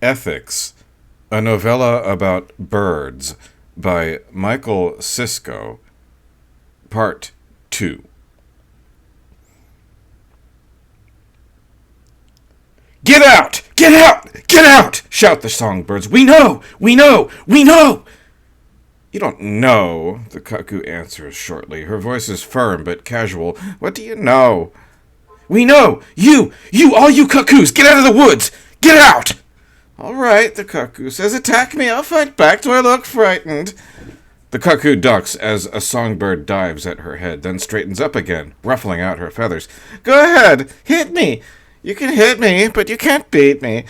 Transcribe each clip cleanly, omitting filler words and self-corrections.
Ethics, a novella about birds by Michael Cisco, Part 2. Get out! Get out! Get out! Shout the songbirds. We know! We know! We know! You don't know, the cuckoo answers shortly. Her voice is firm but casual. What do you know? We know! All you cuckoos, get out of the woods! Get out! All right, the cuckoo says, attack me, I'll fight back. Do I look frightened? The cuckoo ducks as a songbird dives at her head, then straightens up again, ruffling out her feathers. Go ahead, hit me. You can hit me, but you can't beat me.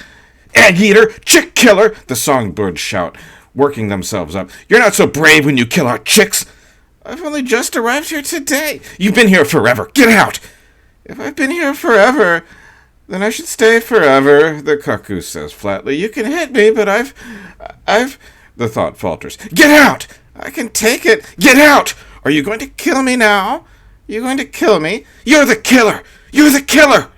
Egg eater, chick killer, the songbirds shout, working themselves up. You're not so brave when you kill our chicks. I've only just arrived here today. You've been here forever. Get out. If I've been here forever, then I should stay forever, the cuckoo says flatly. You can hit me, but I've... The thought falters. Get out! I can take it. Get out! Are you going to kill me now? You going to kill me? You're the killer! You're the killer!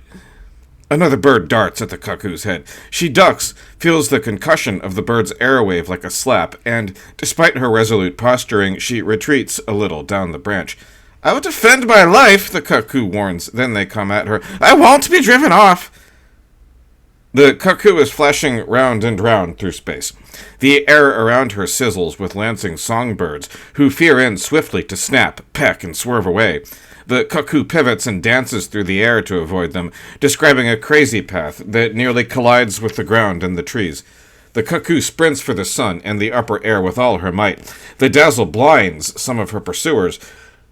Another bird darts at the cuckoo's head. She ducks, feels the concussion of the bird's airwave like a slap, and, despite her resolute posturing, she retreats a little down the branch. I will defend my life, the cuckoo warns. Then they come at her. I won't be driven off. The cuckoo is flashing round and round through space. The air around her sizzles with lancing songbirds, who fear in swiftly to snap, peck, and swerve away. The cuckoo pivots and dances through the air to avoid them, describing a crazy path that nearly collides with the ground and the trees. The cuckoo sprints for the sun and the upper air with all her might. The dazzle blinds some of her pursuers.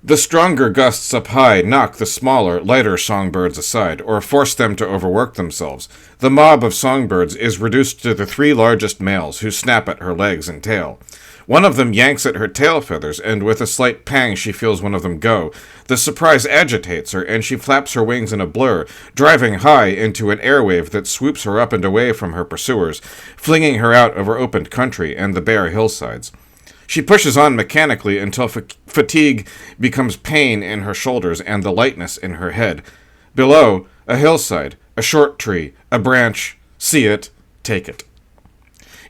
The stronger gusts up high knock the smaller, lighter songbirds aside, or force them to overwork themselves. The mob of songbirds is reduced to the three largest males, who snap at her legs and tail. One of them yanks at her tail feathers, and with a slight pang she feels one of them go. The surprise agitates her, and she flaps her wings in a blur, driving high into an airwave that swoops her up and away from her pursuers, flinging her out over open country and the bare hillsides. She pushes on mechanically until fatigue becomes pain in her shoulders and the lightness in her head. Below, a hillside, a short tree, a branch. See it, take it.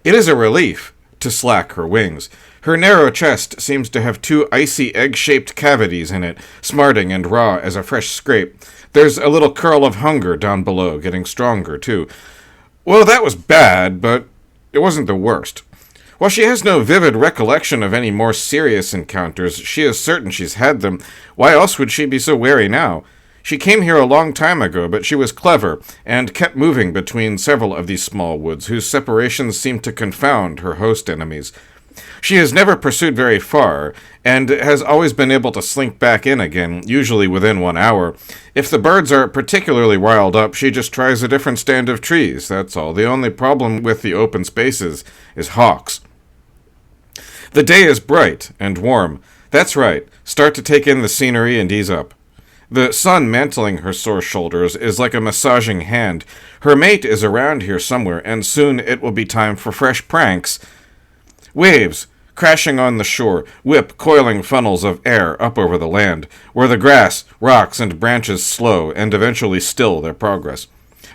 It is a relief to slack her wings. Her narrow chest seems to have two icy egg-shaped cavities in it, smarting and raw as a fresh scrape. There's a little curl of hunger down below, getting stronger, too. Well, that was bad, but it wasn't the worst. While she has no vivid recollection of any more serious encounters, she is certain she's had them. Why else would she be so wary now? She came here a long time ago, but she was clever, and kept moving between several of these small woods, whose separations seemed to confound her host enemies. She has never pursued very far, and has always been able to slink back in again, usually within 1 hour. If the birds are particularly riled up, she just tries a different stand of trees, that's all. The only problem with the open spaces is hawks. The day is bright and warm. That's right, start to take in the scenery and ease up. The sun mantling her sore shoulders is like a massaging hand. Her mate is around here somewhere, and soon it will be time for fresh pranks. Waves, crashing on the shore, whip coiling funnels of air up over the land, where the grass, rocks, and branches slow and eventually still their progress.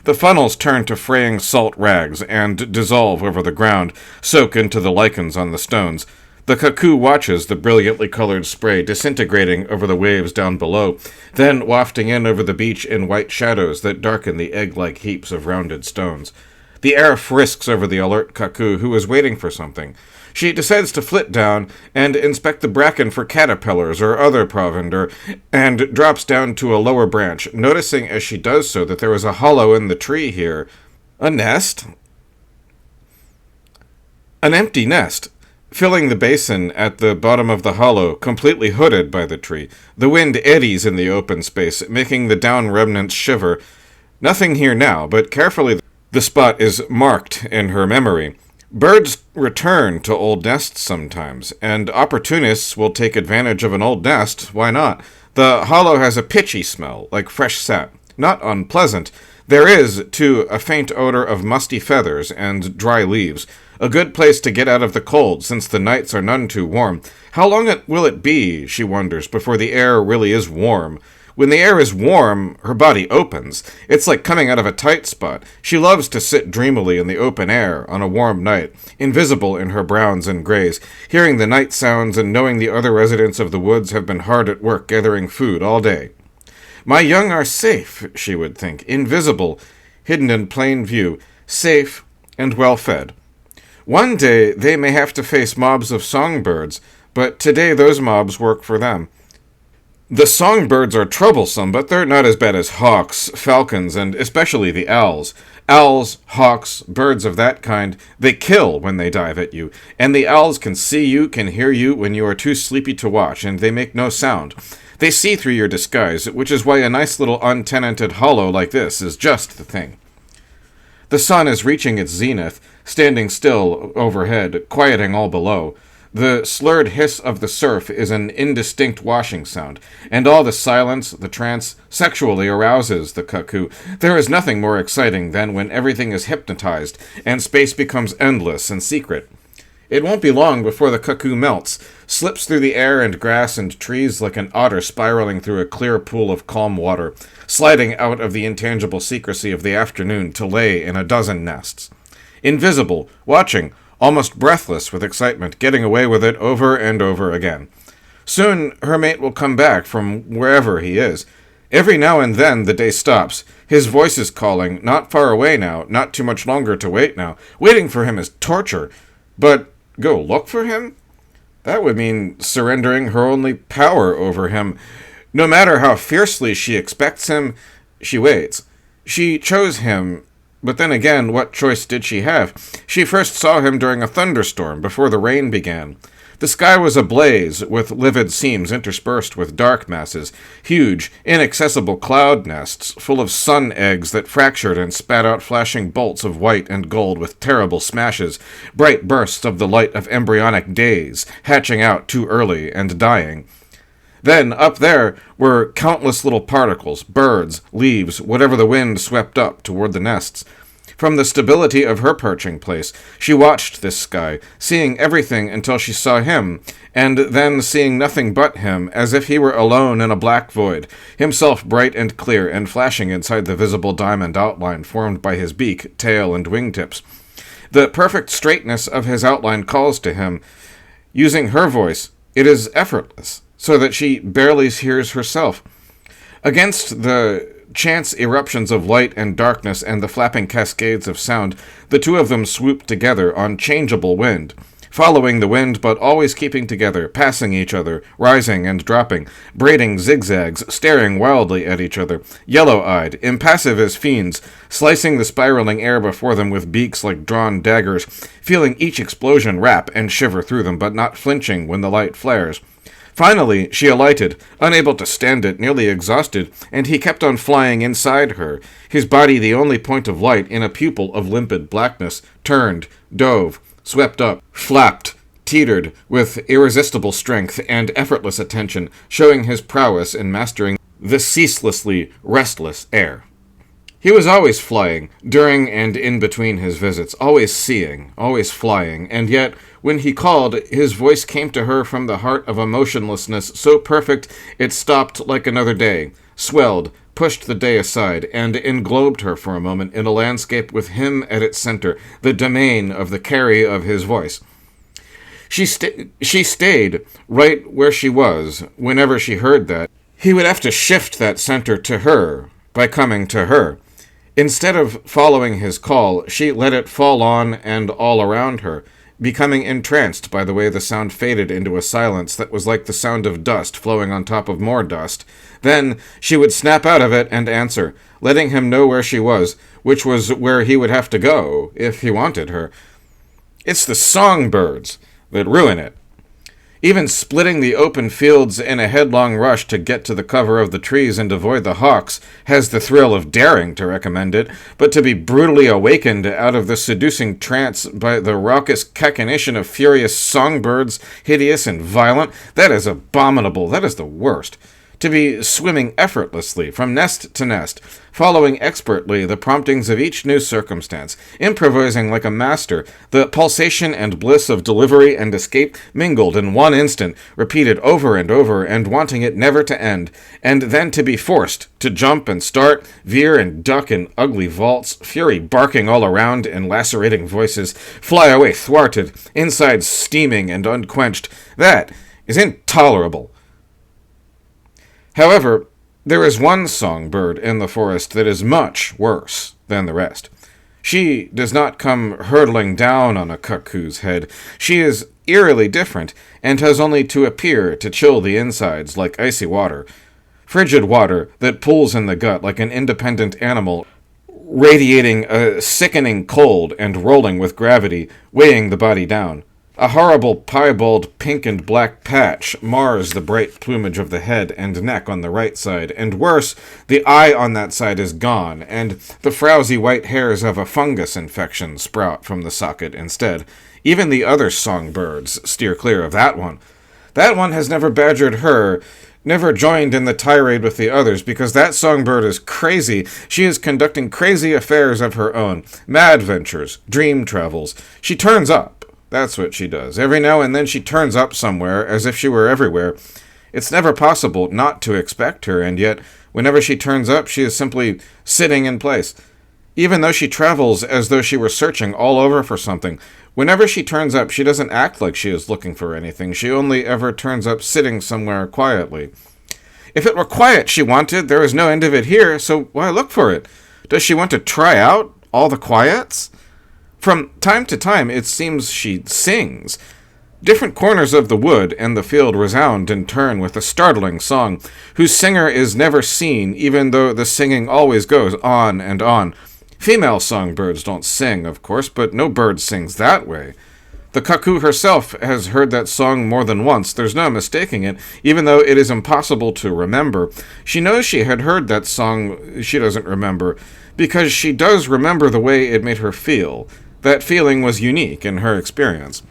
The funnels turn to fraying salt rags and dissolve over the ground, soak into the lichens on the stones. The cuckoo watches the brilliantly colored spray disintegrating over the waves down below, then wafting in over the beach in white shadows that darken the egg-like heaps of rounded stones. The air frisks over the alert cuckoo, who is waiting for something. She decides to flit down and inspect the bracken for caterpillars or other provender, and drops down to a lower branch, noticing as she does so that there is a hollow in the tree here. A nest? An empty nest, filling the basin at the bottom of the hollow, completely hooded by the tree. The wind eddies in the open space, making the down remnants shiver. Nothing here now, but carefully the spot is marked in her memory. Birds return to old nests sometimes, and opportunists will take advantage of an old nest. Why not? The hollow has a pitchy smell, like fresh sap. Not unpleasant. There is, too, a faint odor of musty feathers and dry leaves. A good place to get out of the cold, since the nights are none too warm. How long will it be, she wonders, before the air really is warm? When the air is warm, her body opens. It's like coming out of a tight spot. She loves to sit dreamily in the open air on a warm night, invisible in her browns and grays, hearing the night sounds and knowing the other residents of the woods have been hard at work gathering food all day. My young are safe, she would think, invisible, hidden in plain view, safe and well fed. One day they may have to face mobs of songbirds, but today those mobs work for them. The songbirds are troublesome, but they're not as bad as hawks, falcons, and especially the owls. Owls, hawks, birds of that kind, they kill when they dive at you, and the owls can see you, can hear you when you are too sleepy to watch, and they make no sound. They see through your disguise, which is why a nice little untenanted hollow like this is just the thing. The sun is reaching its zenith, standing still overhead, quieting all below. The slurred hiss of the surf is an indistinct washing sound, and all the silence, the trance, sexually arouses the cuckoo. There is nothing more exciting than when everything is hypnotized, and space becomes endless and secret. It won't be long before the cuckoo melts, slips through the air and grass and trees like an otter spiraling through a clear pool of calm water, sliding out of the intangible secrecy of the afternoon to lay in a dozen nests. Invisible, watching, almost breathless with excitement, getting away with it over and over again. Soon her mate will come back from wherever he is. Every now and then the day stops. His voice is calling, not far away now, not too much longer to wait now. Waiting for him is torture. But go look for him? That would mean surrendering her only power over him. No matter how fiercely she expects him, she waits. She chose him. But then again, what choice did she have? She first saw him during a thunderstorm, before the rain began. The sky was ablaze, with livid seams interspersed with dark masses, huge, inaccessible cloud nests, full of sun eggs that fractured and spat out flashing bolts of white and gold with terrible smashes, bright bursts of the light of embryonic days, hatching out too early and dying. Then, up there, were countless little particles, birds, leaves, whatever the wind swept up toward the nests. From the stability of her perching place, she watched this sky, seeing everything until she saw him, and then seeing nothing but him, as if he were alone in a black void, himself bright and clear and flashing inside the visible diamond outline formed by his beak, tail, and wingtips. The perfect straightness of his outline calls to him. Using her voice, it is effortless, so that she barely hears herself. Against the chance eruptions of light and darkness and the flapping cascades of sound, the two of them swoop together on changeable wind, following the wind but always keeping together, passing each other, rising and dropping, braiding zigzags, staring wildly at each other, yellow-eyed, impassive as fiends, slicing the spiraling air before them with beaks like drawn daggers, feeling each explosion wrap and shiver through them but not flinching when the light flares. Finally, she alighted, unable to stand it, nearly exhausted, and he kept on flying inside her, his body the only point of light in a pupil of limpid blackness, turned, dove, swept up, flapped, teetered, with irresistible strength and effortless attention, showing his prowess in mastering the ceaselessly restless air. He was always flying, during and in between his visits, always seeing, always flying, and yet, when he called, his voice came to her from the heart of a motionlessness so perfect it stopped like another day, swelled, pushed the day aside, and englobed her for a moment in a landscape with him at its center, the domain of the carry of his voice. She stayed right where she was whenever she heard that. He would have to shift that center to her by coming to her. Instead of following his call, she let it fall on and all around her, becoming entranced by the way the sound faded into a silence that was like the sound of dust flowing on top of more dust. Then she would snap out of it and answer, letting him know where she was, which was where he would have to go if he wanted her. It's the songbirds that ruin it. Even splitting the open fields in a headlong rush to get to the cover of the trees and avoid the hawks has the thrill of daring to recommend it, but to be brutally awakened out of the seducing trance by the raucous cachinnation of furious songbirds, hideous and violent, that is abominable, that is the worst. to be swimming effortlessly from nest to nest, following expertly the promptings of each new circumstance, improvising like a master, the pulsation and bliss of delivery and escape mingled in one instant, repeated over and over, and wanting it never to end, and then to be forced to jump and start, veer and duck in ugly vaults, fury barking all around in lacerating voices, fly away thwarted, insides steaming and unquenched. That is intolerable. However, there is one songbird in the forest that is much worse than the rest. She does not come hurtling down on a cuckoo's head. She is eerily different, and has only to appear to chill the insides like icy water. Frigid water that pulls in the gut like an independent animal, radiating a sickening cold and rolling with gravity, weighing the body down. A horrible piebald pink and black patch mars the bright plumage of the head and neck on the right side, and worse, the eye on that side is gone, and the frowsy white hairs of a fungus infection sprout from the socket instead. Even the other songbirds steer clear of that one. That one has never badgered her, never joined in the tirade with the others, because that songbird is crazy. She is conducting crazy affairs of her own, mad ventures, dream travels. She turns up. That's what she does. Every now and then she turns up somewhere, as if she were everywhere. It's never possible not to expect her, and yet, whenever she turns up, she is simply sitting in place. Even though she travels as though she were searching all over for something, whenever she turns up, she doesn't act like she is looking for anything. She only ever turns up sitting somewhere quietly. If it were quiet she wanted, there is no end of it here, so why look for it? Does she want to try out all the quiets? From time to time, it seems she sings. Different corners of the wood and the field resound in turn with a startling song, whose singer is never seen, even though the singing always goes on and on. Female songbirds don't sing, of course, but no bird sings that way. The cuckoo herself has heard that song more than once. There's no mistaking it, even though it is impossible to remember. She knows she had heard that song she doesn't remember, because she does remember the way it made her feel. That feeling was unique in her experience.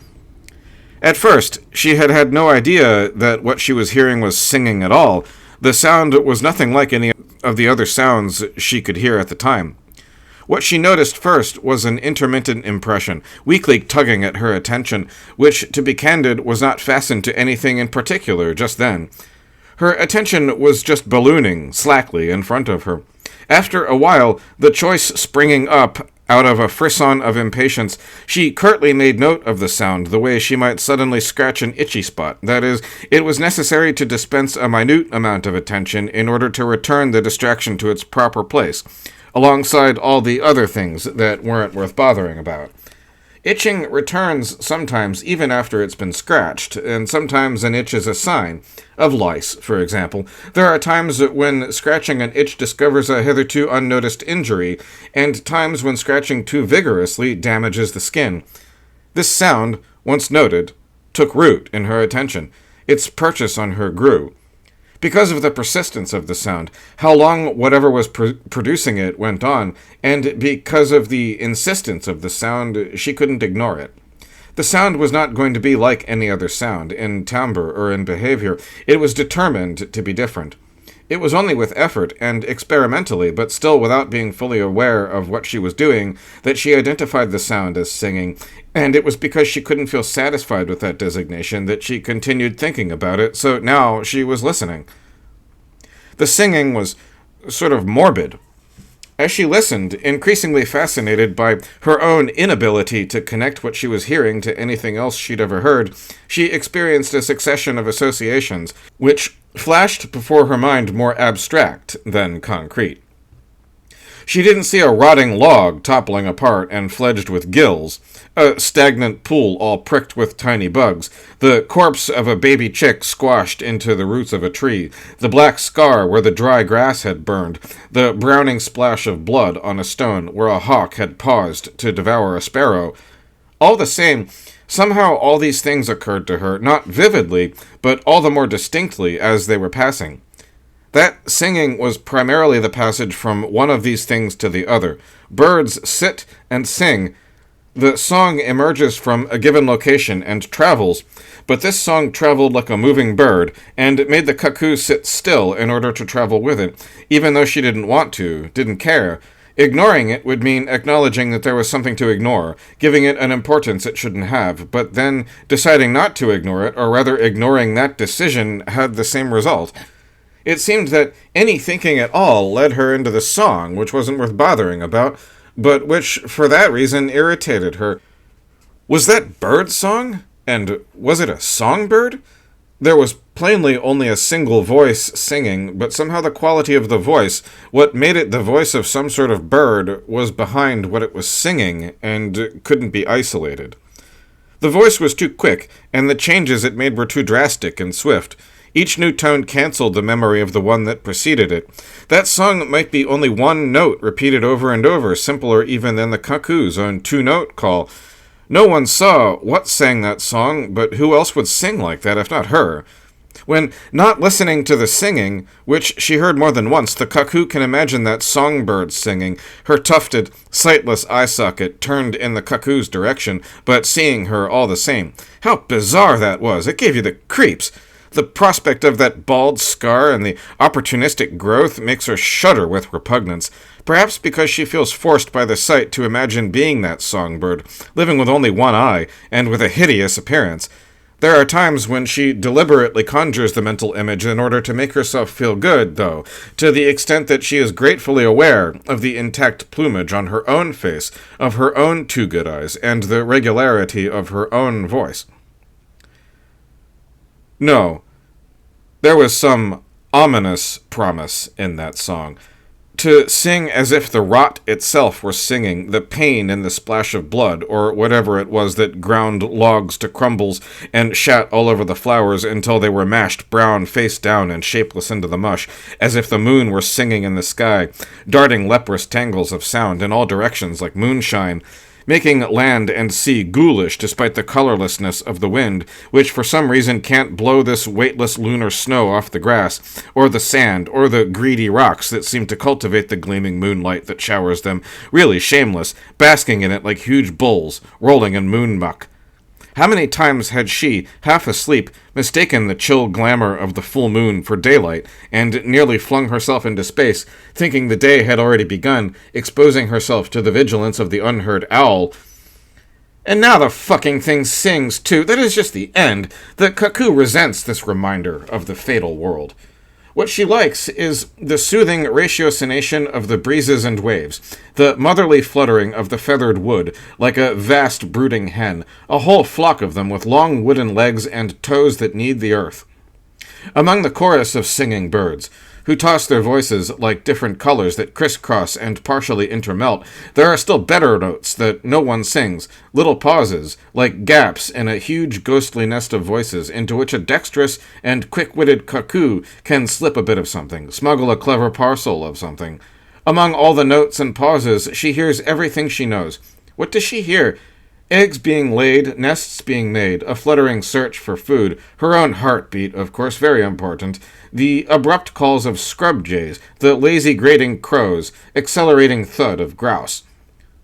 At first, she had had no idea that what she was hearing was singing at all. The sound was nothing like any of the other sounds she could hear at the time. What she noticed first was an intermittent impression, weakly tugging at her attention, which, to be candid, was not fastened to anything in particular just then. Her attention was just ballooning slackly in front of her. After a while, the choice springing up out of a frisson of impatience, she curtly made note of the sound, the way she might suddenly scratch an itchy spot. That is, it was necessary to dispense a minute amount of attention in order to return the distraction to its proper place, alongside all the other things that weren't worth bothering about. Itching returns sometimes even after it's been scratched, and sometimes an itch is a sign of lice, for example. There are times when scratching an itch discovers a hitherto unnoticed injury, and times when scratching too vigorously damages the skin. This sound, once noted, took root in her attention. Its purchase on her grew. Because of the persistence of the sound, how long whatever was producing it went on, and because of the insistence of the sound, she couldn't ignore it. The sound was not going to be like any other sound, in timbre or in behavior. It was determined to be different. It was only with effort, and experimentally, but still without being fully aware of what she was doing, that she identified the sound as singing, and it was because she couldn't feel satisfied with that designation that she continued thinking about it, so now she was listening. The singing was sort of morbid. As she listened, increasingly fascinated by her own inability to connect what she was hearing to anything else she'd ever heard, she experienced a succession of associations, which flashed before her mind more abstract than concrete. She didn't see a rotting log toppling apart and fledged with gills, a stagnant pool all pricked with tiny bugs, the corpse of a baby chick squashed into the roots of a tree, the black scar where the dry grass had burned, the browning splash of blood on a stone where a hawk had paused to devour a sparrow. All the same, somehow all these things occurred to her, not vividly, but all the more distinctly as they were passing. That singing was primarily the passage from one of these things to the other. Birds sit and sing, The song emerges from a given location and travels, but this song traveled like a moving bird, and it made the cuckoo sit still in order to travel with it, even though she didn't want to, didn't care. Ignoring it would mean acknowledging that there was something to ignore, giving it an importance it shouldn't have, but then deciding not to ignore it, or rather ignoring that decision, had the same result. It seemed that any thinking at all led her into the song, which wasn't worth bothering about, but which, for that reason, irritated her. Was that bird song? And was it a songbird? There was plainly only a single voice singing, but somehow the quality of the voice, what made it the voice of some sort of bird, was behind what it was singing, and couldn't be isolated. The voice was too quick, and the changes it made were too drastic and swift. Each new tone canceled the memory of the one that preceded it. That song might be only one note repeated over and over, simpler even than the cuckoo's own two-note call. No one saw what sang that song, but who else would sing like that if not her? When not listening to the singing, which she heard more than once, the cuckoo can imagine that songbird singing, her tufted, sightless eye socket turned in the cuckoo's direction, but seeing her all the same. How bizarre that was! It gave you the creeps! The prospect of that bald scar and the opportunistic growth makes her shudder with repugnance, perhaps because she feels forced by the sight to imagine being that songbird, living with only one eye, and with a hideous appearance. There are times when she deliberately conjures the mental image in order to make herself feel good, though, to the extent that she is gratefully aware of the intact plumage on her own face, of her own two good eyes, and the regularity of her own voice. No, there was some ominous promise in that song. To sing as if the rot itself were singing, the pain in the splash of blood, or whatever it was that ground logs to crumbles and shat all over the flowers until they were mashed brown face down and shapeless into the mush, as if the moon were singing in the sky, darting leprous tangles of sound in all directions like moonshine, making land and sea ghoulish despite the colorlessness of the wind, which for some reason can't blow this weightless lunar snow off the grass, or the sand, or the greedy rocks that seem to cultivate the gleaming moonlight that showers them, really shameless, basking in it like huge bulls, rolling in moon muck. How many times had she, half asleep, mistaken the chill glamour of the full moon for daylight, and nearly flung herself into space, thinking the day had already begun, exposing herself to the vigilance of the unheard owl. And now the fucking thing sings, too. That is just the end. The cuckoo resents this reminder of the fatal world. What she likes is the soothing ratiocination of the breezes and waves, the motherly fluttering of the feathered wood, like a vast brooding hen, a whole flock of them with long wooden legs and toes that need the earth. Among the chorus of singing birds, who toss their voices like different colors that crisscross and partially intermelt, there are still better notes that no one sings, little pauses, like gaps in a huge ghostly nest of voices into which a dexterous and quick-witted cuckoo can slip a bit of something, smuggle a clever parcel of something. Among all the notes and pauses, she hears everything she knows. What does she hear? Eggs being laid, nests being made, a fluttering search for food, her own heartbeat, of course, very important, the abrupt calls of scrub jays, the lazy grating crows, accelerating thud of grouse.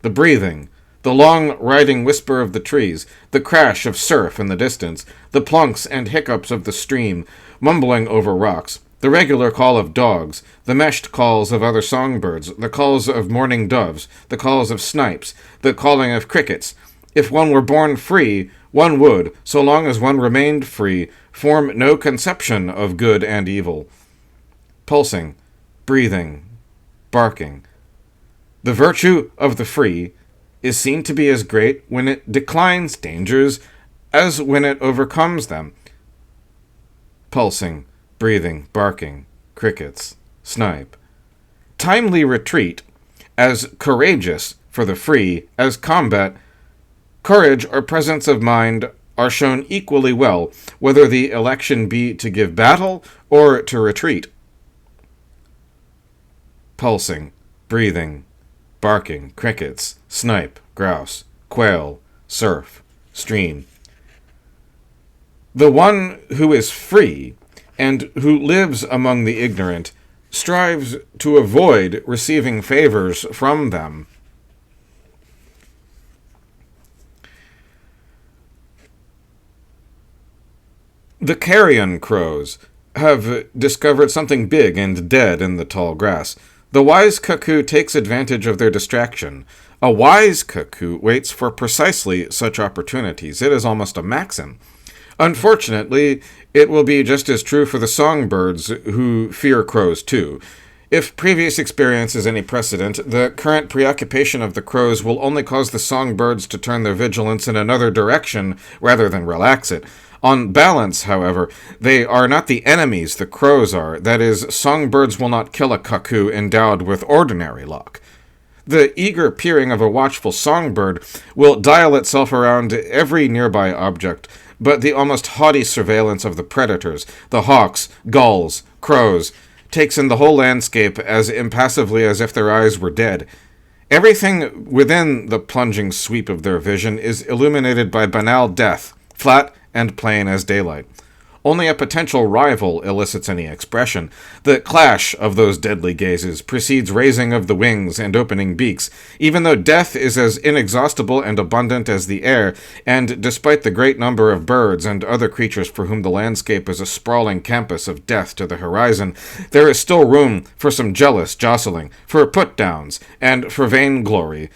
The breathing, the long riding whisper of the trees, the crash of surf in the distance, the plunks and hiccups of the stream, mumbling over rocks, the regular call of dogs, the meshed calls of other songbirds, the calls of mourning doves, the calls of snipes, the calling of crickets. If one were born free, one would, so long as one remained free, form no conception of good and evil. Pulsing, breathing, barking. The virtue of the free is seen to be as great when it declines dangers as when it overcomes them. Pulsing, breathing, barking, crickets, snipe. Timely retreat, as courageous for the free as combat. Courage or presence of mind are shown equally well, whether the election be to give battle or to retreat. Pulsing, breathing, barking, crickets, snipe, grouse, quail, surf, stream. The one who is free, and who lives among the ignorant, strives to avoid receiving favors from them. The carrion crows have discovered something big and dead in the tall grass. The wise cuckoo takes advantage of their distraction. A wise cuckoo waits for precisely such opportunities. It is almost a maxim. Unfortunately, it will be just as true for the songbirds, who fear crows too. If previous experience is any precedent, the current preoccupation of the crows will only cause the songbirds to turn their vigilance in another direction rather than relax it. On balance, however, they are not the enemies the crows are. That is, songbirds will not kill a cuckoo endowed with ordinary luck. The eager peering of a watchful songbird will dial itself around every nearby object, but the almost haughty surveillance of the predators, the hawks, gulls, crows, takes in the whole landscape as impassively as if their eyes were dead. Everything within the plunging sweep of their vision is illuminated by banal death, flat and plain as daylight. Only a potential rival elicits any expression. The clash of those deadly gazes precedes raising of the wings and opening beaks, even though death is as inexhaustible and abundant as the air, and despite the great number of birds and other creatures for whom the landscape is a sprawling campus of death to the horizon, there is still room for some jealous jostling, for put-downs, and for vainglory.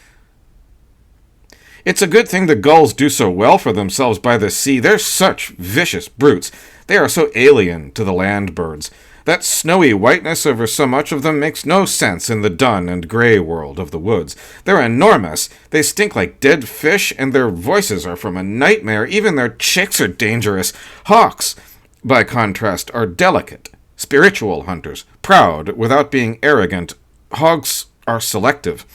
It's a good thing the gulls do so well for themselves by the sea. They're such vicious brutes. They are so alien to the land birds. That snowy whiteness over so much of them makes no sense in the dun and gray world of the woods. They're enormous. They stink like dead fish, and their voices are from a nightmare. Even their chicks are dangerous. Hawks, by contrast, are delicate, spiritual hunters, proud without being arrogant. Hogs are selective.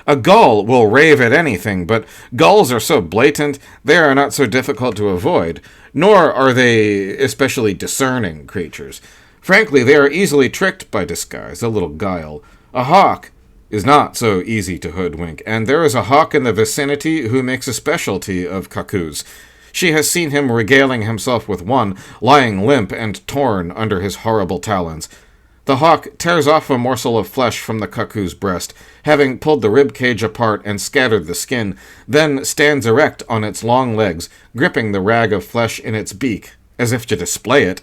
A gull will rave at anything, but gulls are so blatant they are not so difficult to avoid, nor are they especially discerning creatures. Frankly, they are easily tricked by disguise, a little guile. A hawk is not so easy to hoodwink, and there is a hawk in the vicinity who makes a specialty of cuckoos. She has seen him regaling himself with one, lying limp and torn under his horrible talons. The hawk tears off a morsel of flesh from the cuckoo's breast, having pulled the rib cage apart and scattered the skin, then stands erect on its long legs, gripping the rag of flesh in its beak, as if to display it.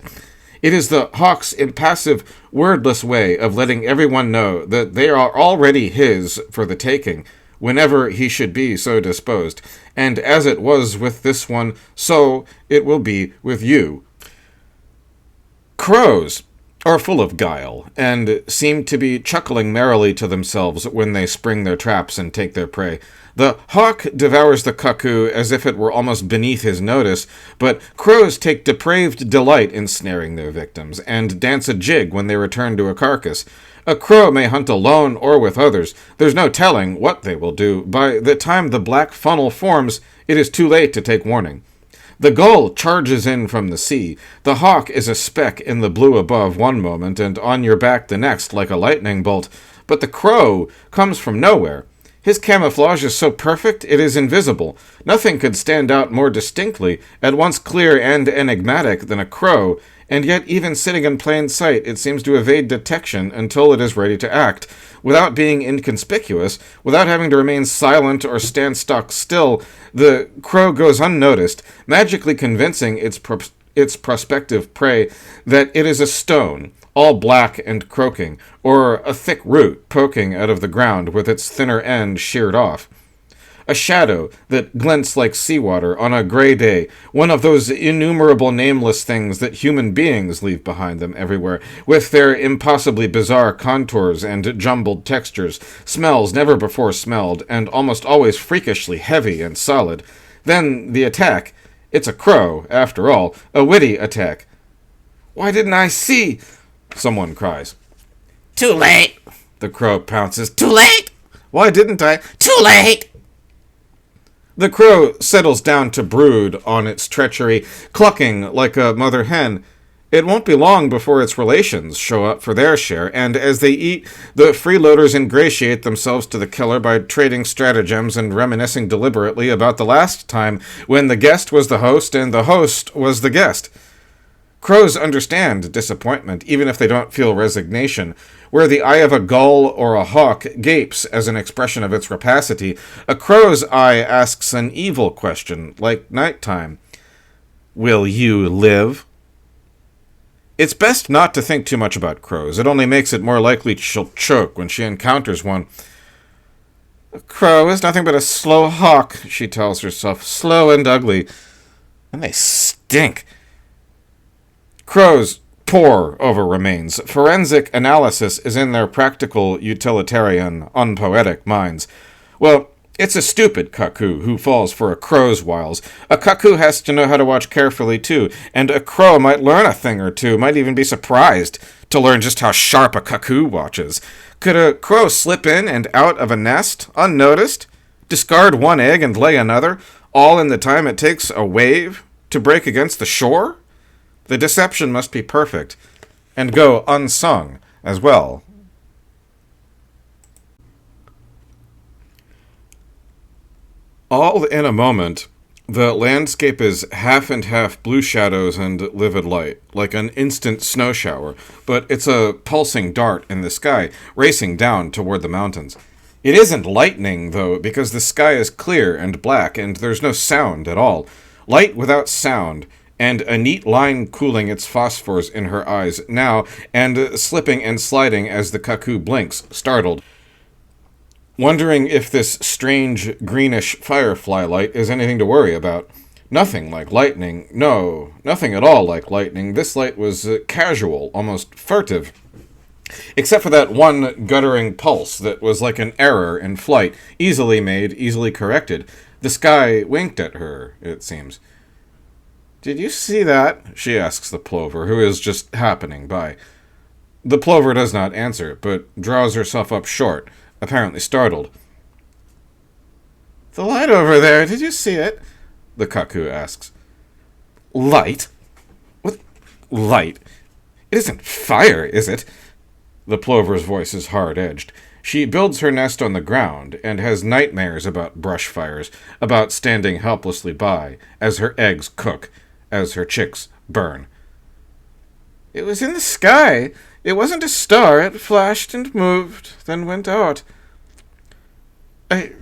It is the hawk's impassive, wordless way of letting everyone know that they are already his for the taking, whenever he should be so disposed, and as it was with this one, so it will be with you. Crows are full of guile, and seem to be chuckling merrily to themselves when they spring their traps and take their prey. The hawk devours the cuckoo as if it were almost beneath his notice, but crows take depraved delight in snaring their victims, and dance a jig when they return to a carcass. A crow may hunt alone or with others. There's no telling what they will do. By the time the black funnel forms, it is too late to take warning. The gull charges in from the sea. The hawk is a speck in the blue above one moment and on your back the next like a lightning bolt. But the crow comes from nowhere. His camouflage is so perfect it is invisible. Nothing could stand out more distinctly, at once clear and enigmatic, than a crow, and yet even sitting in plain sight it seems to evade detection until it is ready to act. Without being inconspicuous, without having to remain silent or stand stock still, the crow goes unnoticed, magically convincing its prospective prey that it is a stone, all black and croaking, or a thick root poking out of the ground with its thinner end sheared off. A shadow that glints like seawater on a gray day, one of those innumerable nameless things that human beings leave behind them everywhere, with their impossibly bizarre contours and jumbled textures, smells never before smelled, and almost always freakishly heavy and solid. Then the attack. It's a crow, after all, a witty attack. "Why didn't I see?" someone cries. "Too late," the crow pounces. "Too late." "Why didn't I?" "Too late." The crow settles down to brood on its treachery, clucking like a mother hen. It won't be long before its relations show up for their share, and as they eat, the freeloaders ingratiate themselves to the killer by trading stratagems and reminiscing deliberately about the last time when the guest was the host and the host was the guest. Crows understand disappointment, even if they don't feel resignation. Where the eye of a gull or a hawk gapes as an expression of its rapacity, a crow's eye asks an evil question, like nighttime. "Will you live?" It's best not to think too much about crows. It only makes it more likely she'll choke when she encounters one. A crow is nothing but a slow hawk, she tells herself, slow and ugly. And they stink. Crows pore over remains. Forensic analysis is in their practical, utilitarian, unpoetic minds. Well, it's a stupid cuckoo who falls for a crow's wiles. A cuckoo has to know how to watch carefully, too, and a crow might learn a thing or two, might even be surprised to learn just how sharp a cuckoo watches. Could a crow slip in and out of a nest, unnoticed, discard one egg and lay another, all in the time it takes a wave to break against the shore? The deception must be perfect, and go unsung as well. All in a moment, the landscape is half and half blue shadows and livid light, like an instant snow shower, but it's a pulsing dart in the sky, racing down toward the mountains. It isn't lightning, though, because the sky is clear and black, and there's no sound at all. Light without sound, and a neat line cooling its phosphors in her eyes now, and slipping and sliding as the cuckoo blinks, startled, wondering if this strange greenish firefly light is anything to worry about. Nothing like lightning. No, nothing at all like lightning. This light was casual, almost furtive. Except for that one guttering pulse that was like an error in flight, easily made, easily corrected. The sky winked at her, it seems. "Did you see that?" she asks the plover, who is just happening by. The plover does not answer, but draws herself up short, apparently startled. "The light over there, did you see it?" the cuckoo asks. "Light? What light? It isn't fire, is it?" The plover's voice is hard-edged. She builds her nest on the ground and has nightmares about brush fires, about standing helplessly by as her eggs cook, as her chicks burn. "It was in the sky. It wasn't a star. It flashed and moved, then went out." "I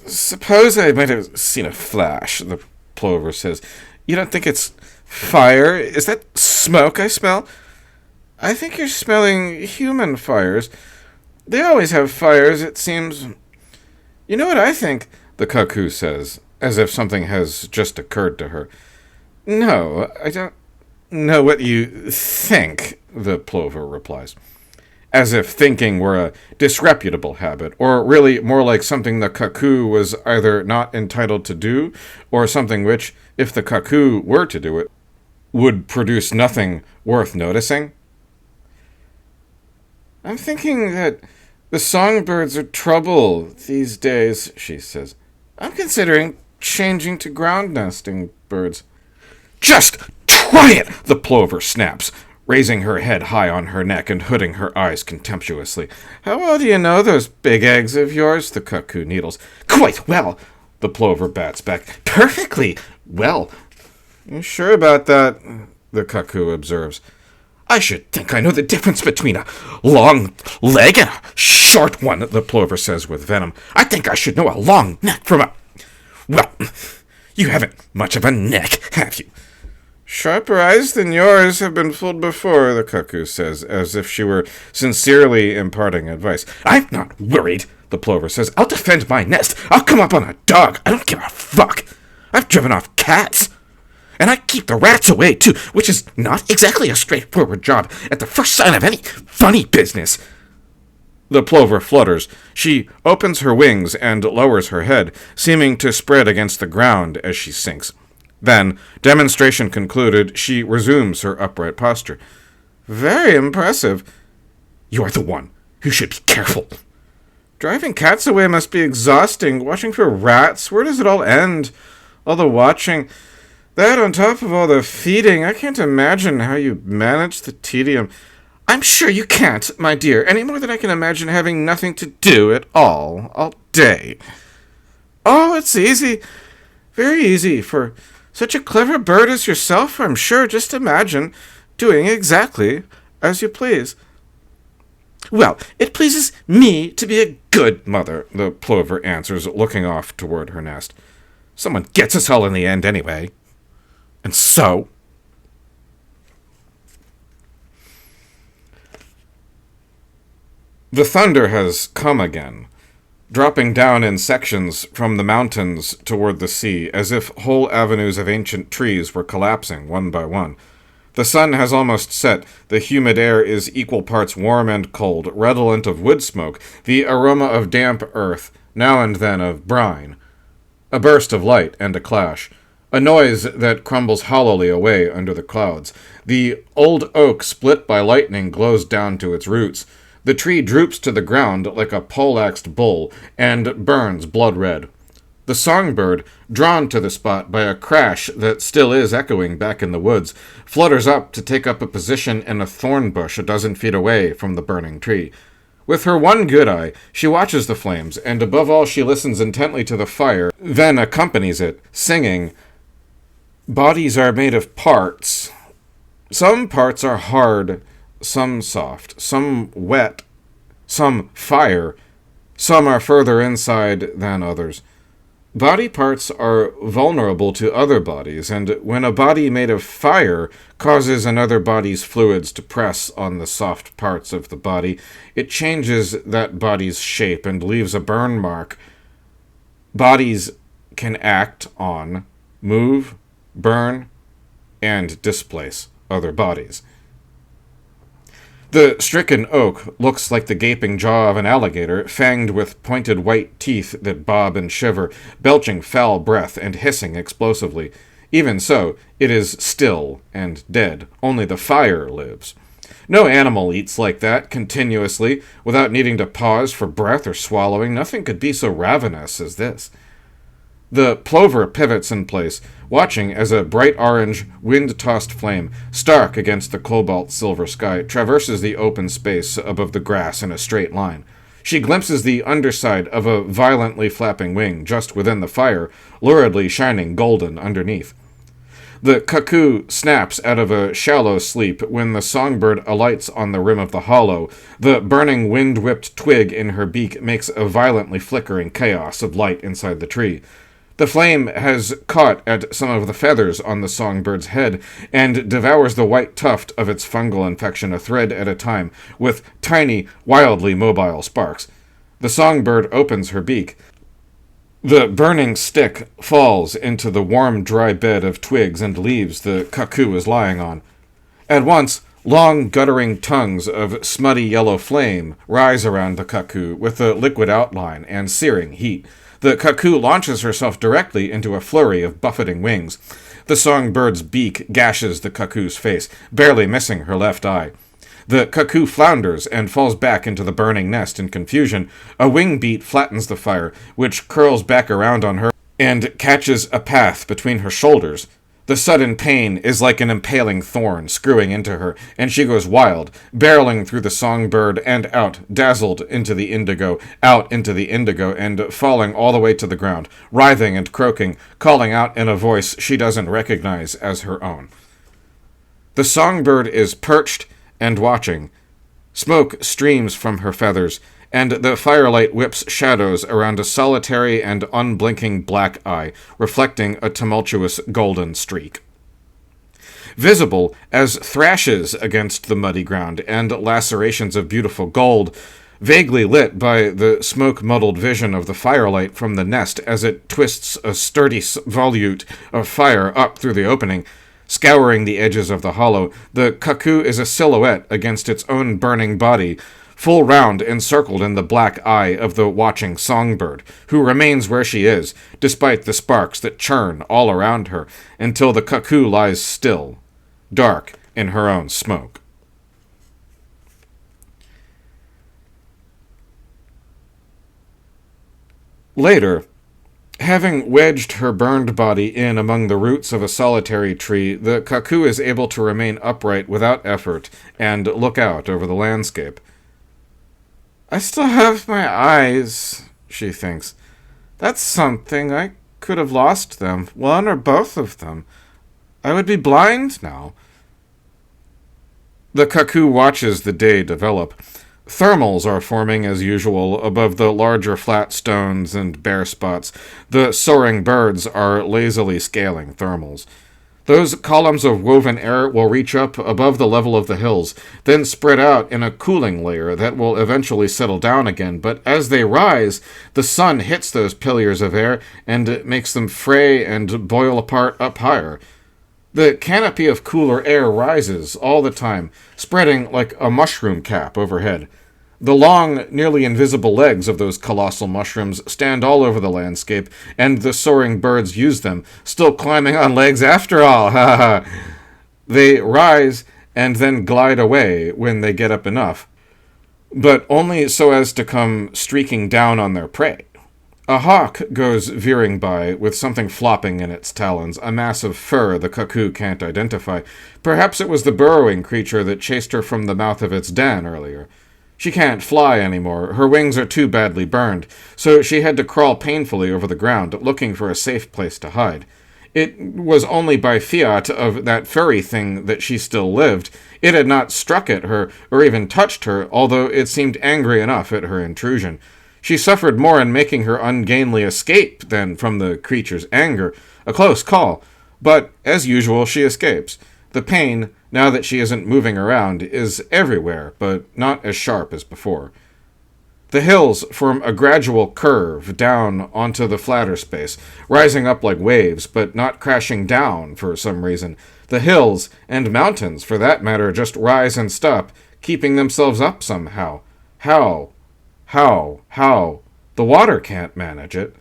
suppose I might have seen a flash," the plover says. "You don't think it's fire? Is that smoke I smell?" "I think you're smelling human fires. They always have fires, it seems." "You know what I think?" the cuckoo says, as if something has just occurred to her. "No, I don't know what you think," the plover replies, as if thinking were a disreputable habit, or really more like something the cuckoo was either not entitled to do, or something which, if the cuckoo were to do it, would produce nothing worth noticing. "I'm thinking that the songbirds are trouble these days," she says. "I'm considering changing to ground nesting birds." "Just try it!" the plover snaps, raising her head high on her neck and hooding her eyes contemptuously. "How well do you know those big eggs of yours?" the cuckoo needles. "Quite well," the plover bats back. "Perfectly well." "You sure about that?" the cuckoo observes. "I should think I know the difference between a long leg and a short one," the plover says with venom. "I think I should know a long neck from a... Well, you haven't much of a neck, have you?" "Sharper eyes than yours have been fooled before," the cuckoo says, as if she were sincerely imparting advice. "I'm not worried," the plover says. "I'll defend my nest. I'll come up on a dog. I don't give a fuck. I've driven off cats. And I keep the rats away, too, which is not exactly a straightforward job at the first sign of any funny business." The plover flutters. She opens her wings and lowers her head, seeming to spread against the ground as she sinks. Then, demonstration concluded, she resumes her upright posture. "Very impressive." "You're the one who should be careful." "Driving cats away must be exhausting. Watching for rats, where does it all end? All the watching. That on top of all the feeding, I can't imagine how you manage the tedium." "I'm sure you can't, my dear, any more than I can imagine having nothing to do at all day." "Oh, it's easy. Very easy. For such a clever bird as yourself, I'm sure. Just imagine doing exactly as you please." "Well, it pleases me to be a good mother," the plover answers, looking off toward her nest. "Someone gets us all in the end anyway. And so The thunder has come again, dropping down in sections from the mountains toward the sea, as if whole avenues of ancient trees were collapsing one by one. The sun has almost set. The humid air is equal parts warm and cold, redolent of wood smoke, the aroma of damp earth, now and then of brine. A burst of light and a clash. A noise that crumbles hollowly away under the clouds. The old oak split by lightning glows down to its roots. The tree droops to the ground like a poleaxed bull and burns blood red. The songbird, drawn to the spot by a crash that still is echoing back in the woods, flutters up to take up a position in a thorn bush a dozen feet away from the burning tree. With her one good eye, she watches the flames, and above all she listens intently to the fire, then accompanies it, singing, "Bodies are made of parts. Some parts are hard, some soft, some wet, some fire, some are further inside than others. Body parts are vulnerable to other bodies, and when a body made of fire causes another body's fluids to press on the soft parts of the body, it changes that body's shape and leaves a burn mark. Bodies can act on, move, burn, and displace other bodies." The stricken oak looks like the gaping jaw of an alligator, fanged with pointed white teeth that bob and shiver, belching foul breath and hissing explosively. Even so, it is still and dead. Only the fire lives. No animal eats like that, continuously, without needing to pause for breath or swallowing. Nothing could be so ravenous as this. The plover pivots in place, watching as a bright orange, wind-tossed flame, stark against the cobalt-silver sky, traverses the open space above the grass in a straight line. She glimpses the underside of a violently flapping wing just within the fire, luridly shining golden underneath. The cuckoo snaps out of a shallow sleep when the songbird alights on the rim of the hollow. The burning wind-whipped twig in her beak makes a violently flickering chaos of light inside the tree. The flame has caught at some of the feathers on the songbird's head and devours the white tuft of its fungal infection a thread at a time, with tiny, wildly mobile sparks. The songbird opens her beak. The burning stick falls into the warm, dry bed of twigs and leaves the cuckoo is lying on. At once, long, guttering tongues of smutty yellow flame rise around the cuckoo with a liquid outline and searing heat. The cuckoo launches herself directly into a flurry of buffeting wings. The songbird's beak gashes the cuckoo's face, barely missing her left eye. The cuckoo flounders and falls back into the burning nest in confusion. A wing beat flattens the fire, which curls back around on her and catches a path between her shoulders. The sudden pain is like an impaling thorn screwing into her, and she goes wild, barreling through the songbird and out, dazzled into the indigo, out into the indigo, and falling all the way to the ground, writhing and croaking, calling out in a voice she doesn't recognize as her own. The songbird is perched and watching. Smoke streams from her feathers, and the firelight whips shadows around a solitary and unblinking black eye, reflecting a tumultuous golden streak. Visible as thrashes against the muddy ground and lacerations of beautiful gold, vaguely lit by the smoke-muddled vision of the firelight from the nest as it twists a sturdy volute of fire up through the opening, scouring the edges of the hollow, the cuckoo is a silhouette against its own burning body, full round encircled in the black eye of the watching songbird, who remains where she is, despite the sparks that churn all around her, until the cuckoo lies still, dark in her own smoke. Later, having wedged her burned body in among the roots of a solitary tree, the cuckoo is able to remain upright without effort and look out over the landscape. "I still have my eyes," she thinks. "That's something. I could have lost them, one or both of them. I would be blind now." The cuckoo watches the day develop. Thermals are forming as usual above the larger flat stones and bare spots. The soaring birds are lazily scaling thermals. Those columns of woven air will reach up above the level of the hills, then spread out in a cooling layer that will eventually settle down again. But as they rise, the sun hits those pillars of air and makes them fray and boil apart up higher. The canopy of cooler air rises all the time, spreading like a mushroom cap overhead. The long, nearly invisible legs of those colossal mushrooms stand all over the landscape, and the soaring birds use them, still climbing on legs after all, ha ha. They rise and then glide away when they get up enough, but only so as to come streaking down on their prey. A hawk goes veering by, with something flopping in its talons, a mass of fur the cuckoo can't identify. Perhaps it was the burrowing creature that chased her from the mouth of its den earlier. She can't fly anymore. Her wings are too badly burned, so she had to crawl painfully over the ground, looking for a safe place to hide. It was only by fiat of that furry thing that she still lived. It had not struck at her, or even touched her, although it seemed angry enough at her intrusion. She suffered more in making her ungainly escape than from the creature's anger. A close call. But, as usual, she escapes. The pain, now that she isn't moving around, is everywhere, but not as sharp as before. The hills form a gradual curve down onto the flatter space, rising up like waves, but not crashing down for some reason. The hills, and mountains for that matter, just rise and stop, keeping themselves up somehow. How? The water can't manage it.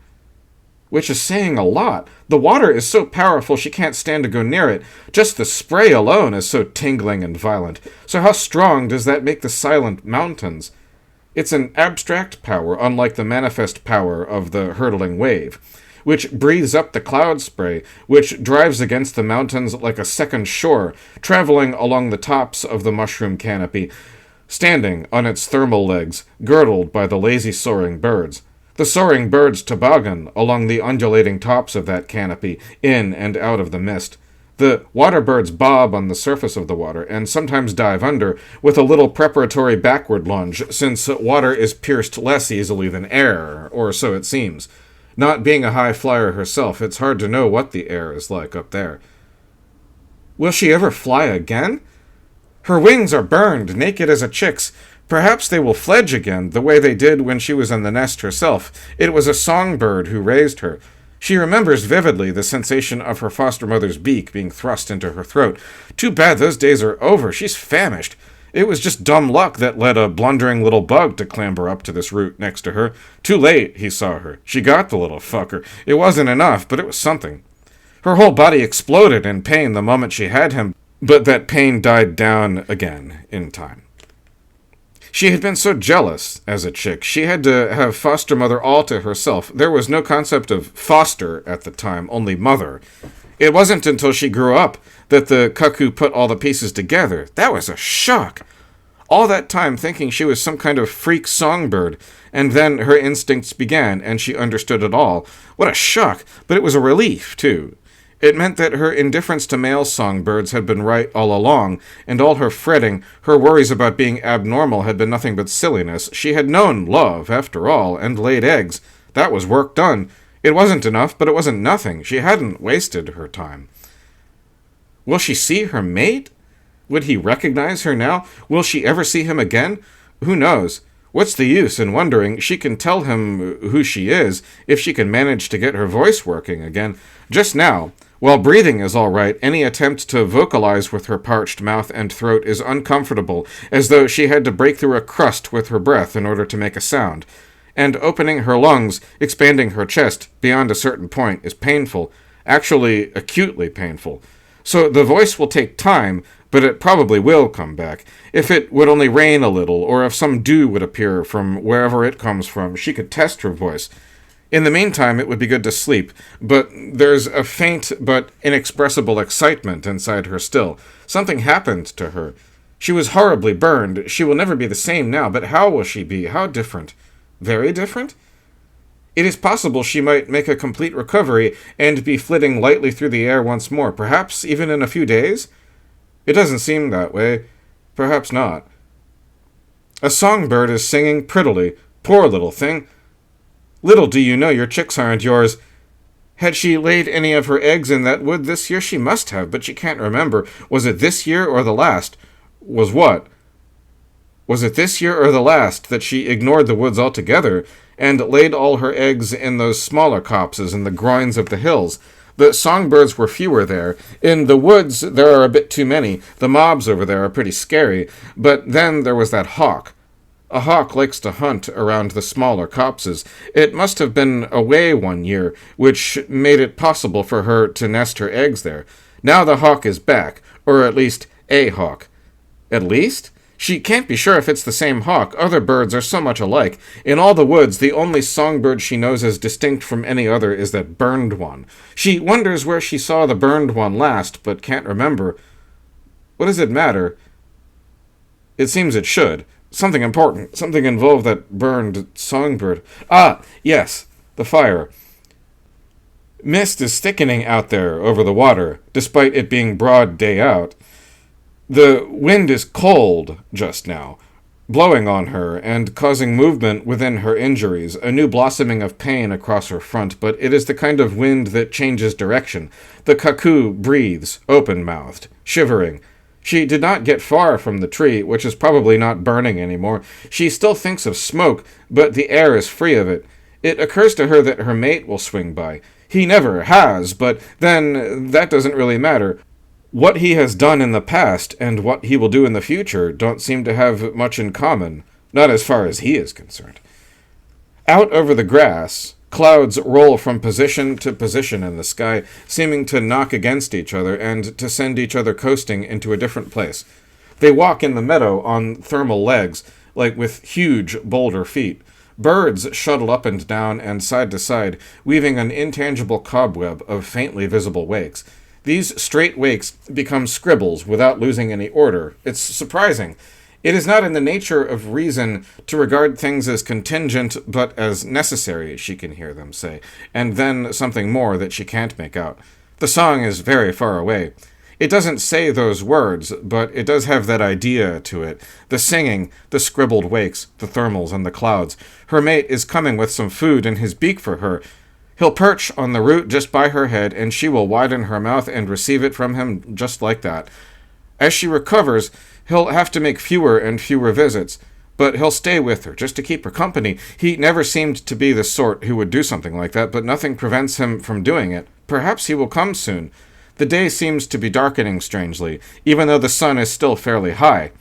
Which is saying a lot. The water is so powerful she can't stand to go near it. Just the spray alone is so tingling and violent. So how strong does that make the silent mountains? It's an abstract power, unlike the manifest power of the hurtling wave, which breathes up the cloud spray, which drives against the mountains like a second shore, traveling along the tops of the mushroom canopy, standing on its thermal legs, girdled by the lazy soaring birds. The soaring birds toboggan along the undulating tops of that canopy, in and out of the mist. The water birds bob on the surface of the water, and sometimes dive under, with a little preparatory backward lunge, since water is pierced less easily than air, or so it seems. Not being a high flyer herself, it's hard to know what the air is like up there. Will she ever fly again? Her wings are burned, naked as a chick's. Perhaps they will fledge again, the way they did when she was in the nest herself. It was a songbird who raised her. She remembers vividly the sensation of her foster mother's beak being thrust into her throat. Too bad those days are over. She's famished. It was just dumb luck that led a blundering little bug to clamber up to this root next to her. Too late, he saw her. She got the little fucker. It wasn't enough, but it was something. Her whole body exploded in pain the moment she had him, but that pain died down again in time. She had been so jealous as a chick. She had to have foster mother all to herself. There was no concept of foster at the time, only mother. It wasn't until she grew up that the cuckoo put all the pieces together. That was a shock. All that time thinking she was some kind of freak songbird, and then her instincts began, and she understood it all. What a shock, but it was a relief, too. It meant that her indifference to male songbirds had been right all along, and all her fretting, her worries about being abnormal had been nothing but silliness. She had known love, after all, and laid eggs. That was work done. It wasn't enough, but it wasn't nothing. She hadn't wasted her time. Will she see her mate? Would he recognize her now? Will she ever see him again? Who knows? What's the use in wondering? She can tell him who she is, if she can manage to get her voice working again. Just now, while breathing is all right, any attempt to vocalize with her parched mouth and throat is uncomfortable, as though she had to break through a crust with her breath in order to make a sound. And opening her lungs, expanding her chest beyond a certain point is painful, actually acutely painful. So the voice will take time, but it probably will come back. If it would only rain a little, or if some dew would appear from wherever it comes from, she could test her voice. In the meantime, it would be good to sleep, but there's a faint but inexpressible excitement inside her still. Something happened to her. She was horribly burned. She will never be the same now, but how will she be? How different? Very different? It is possible she might make a complete recovery and be flitting lightly through the air once more, perhaps even in a few days? It doesn't seem that way. Perhaps not. A songbird is singing prettily. Poor little thing. Little do you know your chicks aren't yours. Had she laid any of her eggs in that wood this year? She must have, but she can't remember. Was it this year or the last? Was what? Was it this year or the last that she ignored the woods altogether and laid all her eggs in those smaller copses in the groins of the hills? The songbirds were fewer there. In the woods there are a bit too many. The mobs over there are pretty scary. But then there was that hawk. A hawk likes to hunt around the smaller copses. It must have been away one year, which made it possible for her to nest her eggs there. Now the hawk is back, or at least a hawk. At least? She can't be sure if it's the same hawk. Other birds are so much alike. In all the woods, the only songbird she knows as distinct from any other is that burned one. She wonders where she saw the burned one last, but can't remember. What does it matter? It seems it should. Something important. Something involved that burned songbird. Ah, yes, the fire. Mist is thickening out there over the water, despite it being broad day out. The wind is cold just now, blowing on her and causing movement within her injuries, a new blossoming of pain across her front, but it is the kind of wind that changes direction. The cuckoo breathes, open-mouthed, shivering. She did not get far from the tree, which is probably not burning anymore. She still thinks of smoke, but the air is free of it. It occurs to her that her mate will swing by. He never has, but then that doesn't really matter. What he has done in the past and what he will do in the future don't seem to have much in common, not as far as he is concerned. Out over the grass, clouds roll from position to position in the sky, seeming to knock against each other and to send each other coasting into a different place. They walk in the meadow on thermal legs, like with huge boulder feet. Birds shuttle up and down and side to side, weaving an intangible cobweb of faintly visible wakes. These straight wakes become scribbles without losing any order. It's surprising. It is not in the nature of reason to regard things as contingent, but as necessary, she can hear them say, and then something more that she can't make out. The song is very far away. It doesn't say those words, but it does have that idea to it. The singing, the scribbled wakes, the thermals, and the clouds. Her mate is coming with some food in his beak for her. He'll perch on the root just by her head, and she will widen her mouth and receive it from him just like that. As she recovers, he'll have to make fewer and fewer visits, but he'll stay with her just to keep her company. He never seemed to be the sort who would do something like that, but nothing prevents him from doing it. Perhaps he will come soon. The day seems to be darkening strangely, even though the sun is still fairly high.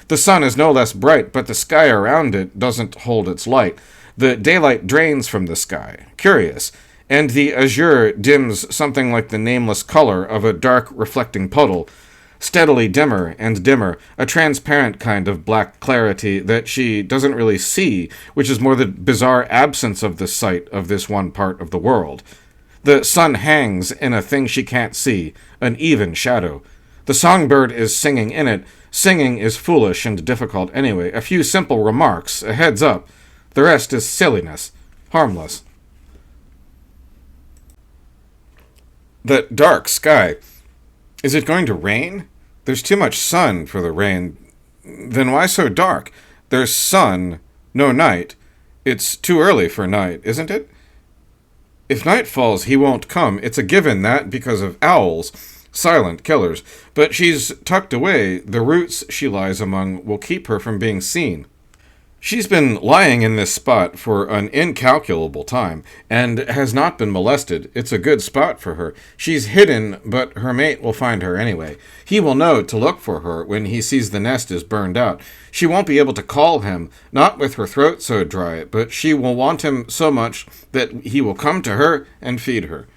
The sun is no less bright, but the sky around it doesn't hold its light. The daylight drains from the sky. Curious. And the azure dims something like the nameless color of a dark, reflecting puddle. Steadily dimmer and dimmer, a transparent kind of black clarity that she doesn't really see, which is more the bizarre absence of the sight of this one part of the world. The sun hangs in a thing she can't see, an even shadow. The songbird is singing in it. Singing is foolish and difficult anyway. A few simple remarks, a heads up. The rest is silliness, harmless. That dark sky. Is it going to rain? There's too much sun for the rain. Then why so dark? There's sun, no night. It's too early for night, isn't it? If night falls, he won't come. It's a given that because of owls, silent killers. But she's tucked away. The roots she lies among will keep her from being seen. She's been lying in this spot for an incalculable time, and has not been molested. It's a good spot for her. She's hidden, but her mate will find her anyway. He will know to look for her when he sees the nest is burned out. She won't be able to call him, not with her throat so dry, but she will want him so much that he will come to her and feed her.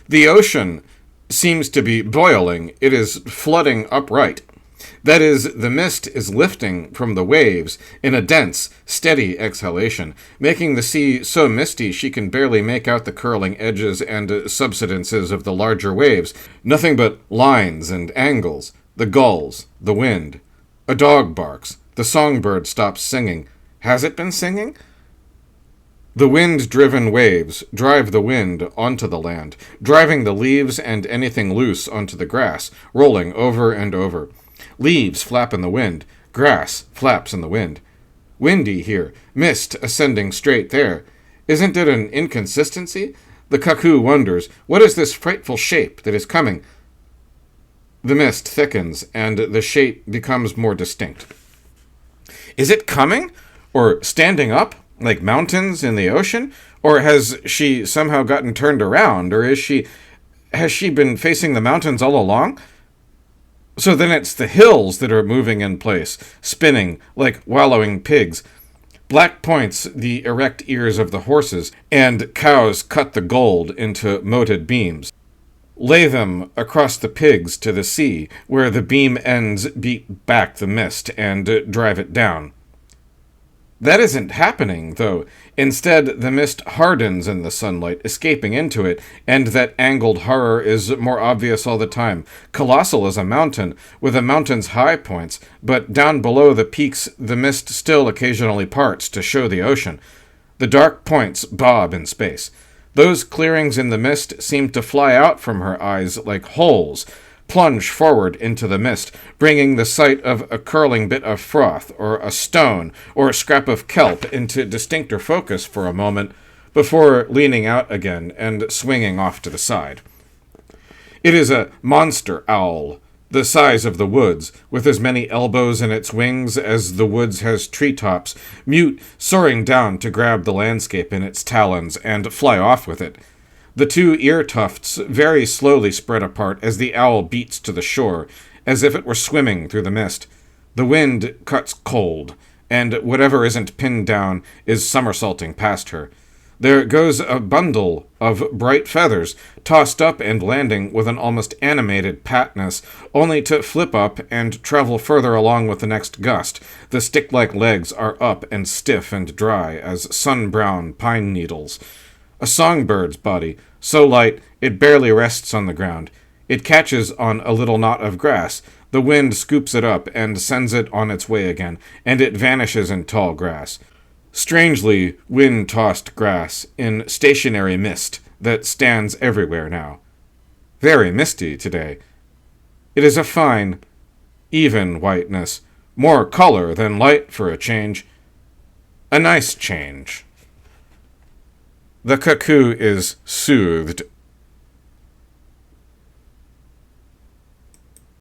The ocean seems to be boiling. It is flooding upright. That is, the mist is lifting from the waves in a dense, steady exhalation, making the sea so misty she can barely make out the curling edges and subsidences of the larger waves. Nothing but lines and angles. The gulls, the wind. A dog barks. The songbird stops singing. Has it been singing? The wind-driven waves drive the wind onto the land, driving the leaves and anything loose onto the grass, rolling over and over. Leaves flap in the wind. Grass flaps in the wind. Windy here. Mist ascending straight there. Isn't it an inconsistency? The cuckoo wonders, what is this frightful shape that is coming? The mist thickens, and the shape becomes more distinct. Is it coming? Or standing up, like mountains in the ocean? Or has she somehow gotten turned around? Or has she been facing the mountains all along? So then it's the hills that are moving in place, spinning like wallowing pigs. Black points the erect ears of the horses, and cows cut the gold into moted beams. Lay them across the pigs to the sea, where the beam ends beat back the mist and drive it down. That isn't happening, though. Instead, the mist hardens in the sunlight, escaping into it, and that angled horror is more obvious all the time. Colossal as a mountain, with a mountain's high points, but down below the peaks the mist still occasionally parts to show the ocean. The dark points bob in space. Those clearings in the mist seem to fly out from her eyes like holes, plunge forward into the mist, bringing the sight of a curling bit of froth, or a stone, or a scrap of kelp into distincter focus for a moment, before leaning out again and swinging off to the side. It is a monster owl, the size of the woods, with as many elbows in its wings as the woods has treetops, mute, soaring down to grab the landscape in its talons and fly off with it. The two ear tufts very slowly spread apart as the owl beats to the shore, as if it were swimming through the mist. The wind cuts cold, and whatever isn't pinned down is somersaulting past her. There goes a bundle of bright feathers, tossed up and landing with an almost animated patness, only to flip up and travel further along with the next gust. The stick-like legs are up and stiff and dry as sun-brown pine needles. A songbird's body, so light it barely rests on the ground. It catches on a little knot of grass. The wind scoops it up and sends it on its way again, and it vanishes in tall grass. Strangely wind-tossed grass in stationary mist that stands everywhere now. Very misty today. It is a fine, even whiteness, more color than light for a change. A nice change. The cuckoo is soothed